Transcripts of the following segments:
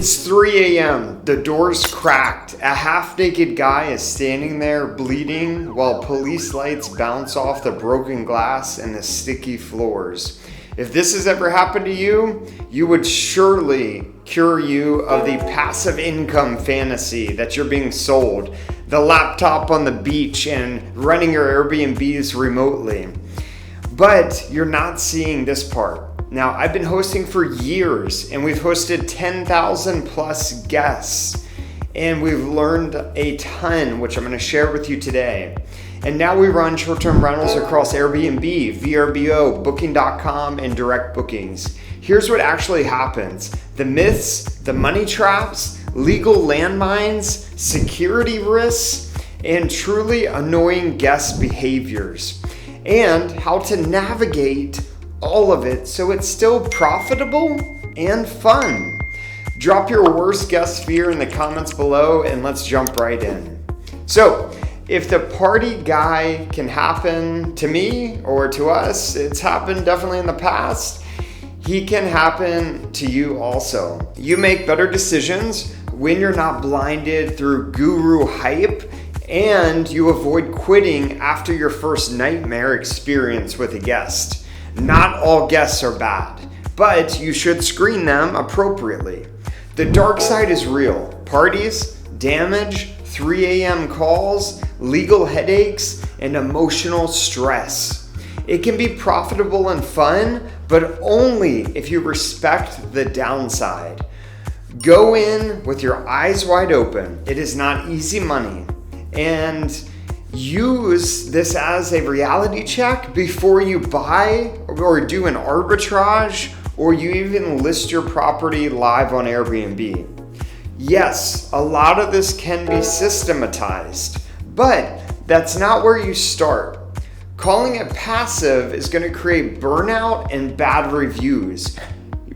It's 3 a.m. The door's cracked. A half-naked guy is standing there bleeding while police lights bounce off the broken glass and the sticky floors. If this has ever happened to you, you would surely cure you of the passive income fantasy that you're being sold, the laptop on the beach and running your Airbnbs remotely. But you're not seeing this part. Now, I've been hosting for years and we've hosted 10,000 plus guests and we've learned a ton, which I'm going to share with you today. And now we run short-term rentals across Airbnb, VRBO, Booking.com, and direct bookings. Here's what actually happens. The myths, the money traps, legal landmines, security risks, and truly annoying guest behaviors. And how to navigate all of it so it's still profitable and fun. Drop your worst guest fear in the comments below and let's jump right in. So, if the party guy can happen to me or to us, it's happened definitely in the past, he can happen to you also. You make better decisions when you're not blinded through guru hype, and you avoid quitting after your first nightmare experience with a guest. Not all guests are bad, but you should screen them appropriately. The dark side is real. Parties, damage, 3 a.m. calls, legal headaches, and emotional stress. It can be profitable and fun, but only if you respect the downside. Go in with your eyes wide open. It is not easy money. And use this as a reality check before you buy or do an arbitrage or you even list your property live on Airbnb. Yes, a lot of this can be systematized, but that's not where you start. Calling it passive is going to create burnout and bad reviews.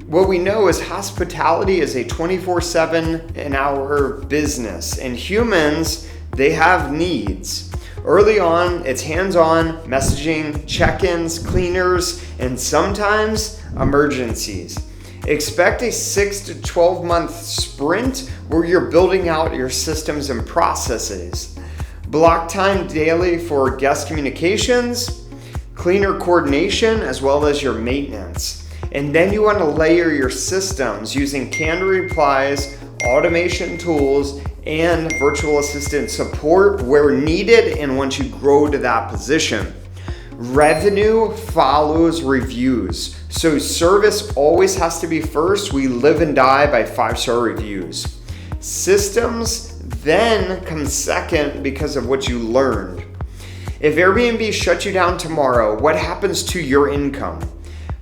What we know is hospitality is a 24/7 an hour business, and humans, they have needs. Early on, it's hands-on messaging, check-ins, cleaners, and sometimes emergencies. Expect a 6 to 12 month sprint where you're building out your systems and processes. Block time daily for guest communications, cleaner coordination, as well as your maintenance. And then you want to layer your systems using canned replies, automation tools, and virtual assistant support where needed and once you grow to that position. Revenue follows reviews. So service always has to be first. We live and die by 5-star reviews. Systems then come second because of what you learned. If Airbnb shuts you down tomorrow, what happens to your income?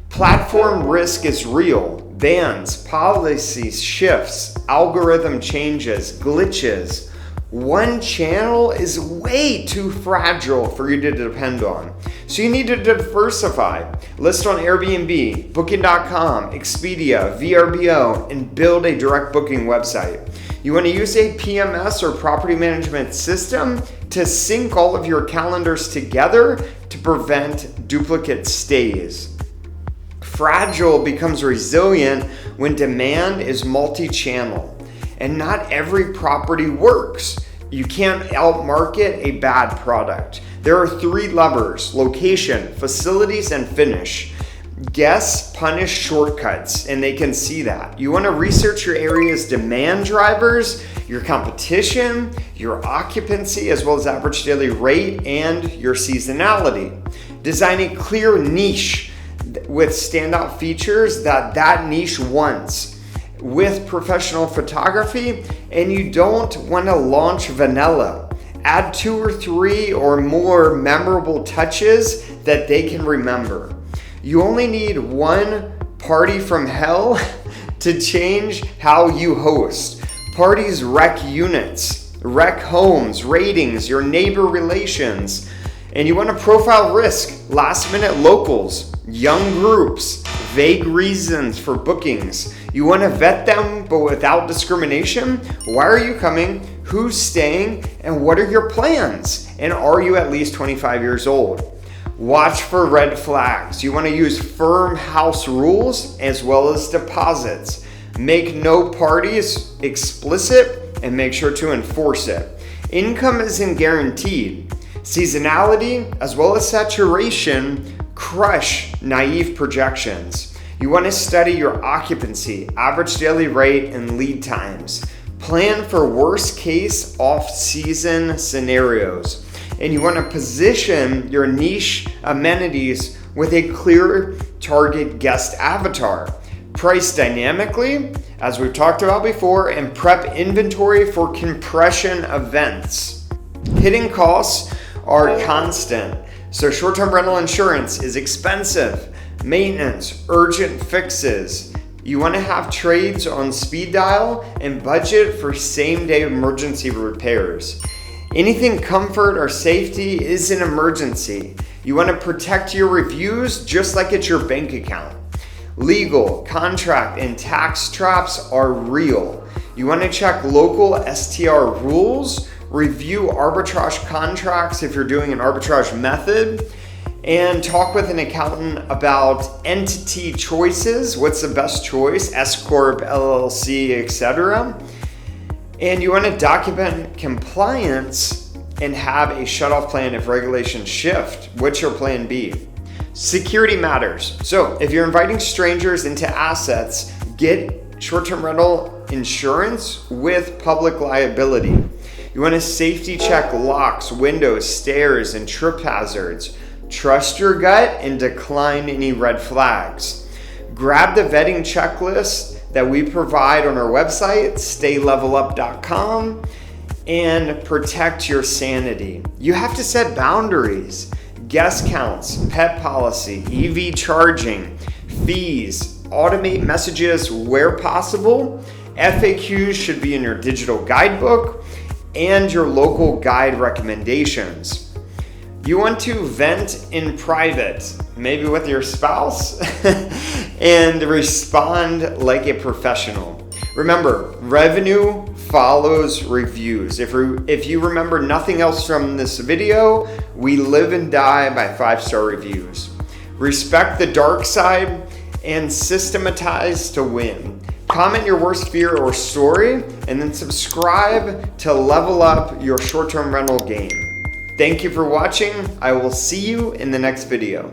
Platform risk is real. Bans, policies, shifts, algorithm changes, glitches. One channel is way too fragile for you to depend on. So you need to diversify. List on Airbnb, Booking.com, Expedia, VRBO, and build a direct booking website. You want to use a PMS or property management system to sync all of your calendars together to prevent duplicate stays. Fragile becomes resilient when demand is multi-channel, and not every property works. You can't outmarket a bad product. There are 3 levers: location, facilities, and finish. Guests punish shortcuts, and they can see that. You want to research your area's demand drivers, your competition, your occupancy, as well as average daily rate, and your seasonality. Design a clear niche with standout features that niche wants with professional photography, and you don't want to launch vanilla. Add 2 or 3 or more memorable touches that they can remember. You only need one party from hell to change how you host. Parties wreck units, wreck homes, ratings, your neighbor relations. And you want to profile risk, last minute locals, young groups, vague reasons for bookings. You want to vet them, but without discrimination. Why are you coming? Who's staying? And what are your plans? And are you at least 25 years old? Watch for red flags. You want to use firm house rules as well as deposits. Make no parties explicit and make sure to enforce it. Income isn't guaranteed. Seasonality as well as saturation crush naive projections. You want to study your occupancy, average daily rate, and lead times. Plan for worst case off-season scenarios. And you want to position your niche amenities with a clear target guest avatar. Price dynamically, as we've talked about before, and prep inventory for compression events. Hidden costs are constant. So short-term rental insurance is expensive. Maintenance, urgent fixes. You want to have trades on speed dial and budget for same-day emergency repairs. Anything comfort or safety is an emergency. You want to protect your reviews just like it's your bank account. Legal, contract, and tax traps are real. You want to check local STR rules, review arbitrage contracts if you're doing an arbitrage method, and talk with an accountant about entity choices. What's the best choice? S Corp, LLC, etc. And you want to document compliance and have a shutoff plan if regulations shift. What's your plan B? Security matters. So if you're inviting strangers into assets, get short-term rental insurance with public liability. You want to safety check locks, windows, stairs, and trip hazards. Trust your gut and decline any red flags. Grab the vetting checklist that we provide on our website, staylevelup.com, and protect your sanity. You have to set boundaries. Guest counts, pet policy, EV charging, fees, automate messages where possible. FAQs should be in your digital guidebook and your local guide recommendations. You want to vent in private, maybe with your spouse, and respond like a professional. Remember, revenue follows reviews. If you remember nothing else from this video, we live and die by 5-star reviews. Respect the dark side and systematize to win. Comment your worst fear or story, and then subscribe to level up your short-term rental game. Thank you for watching. I will see you in the next video.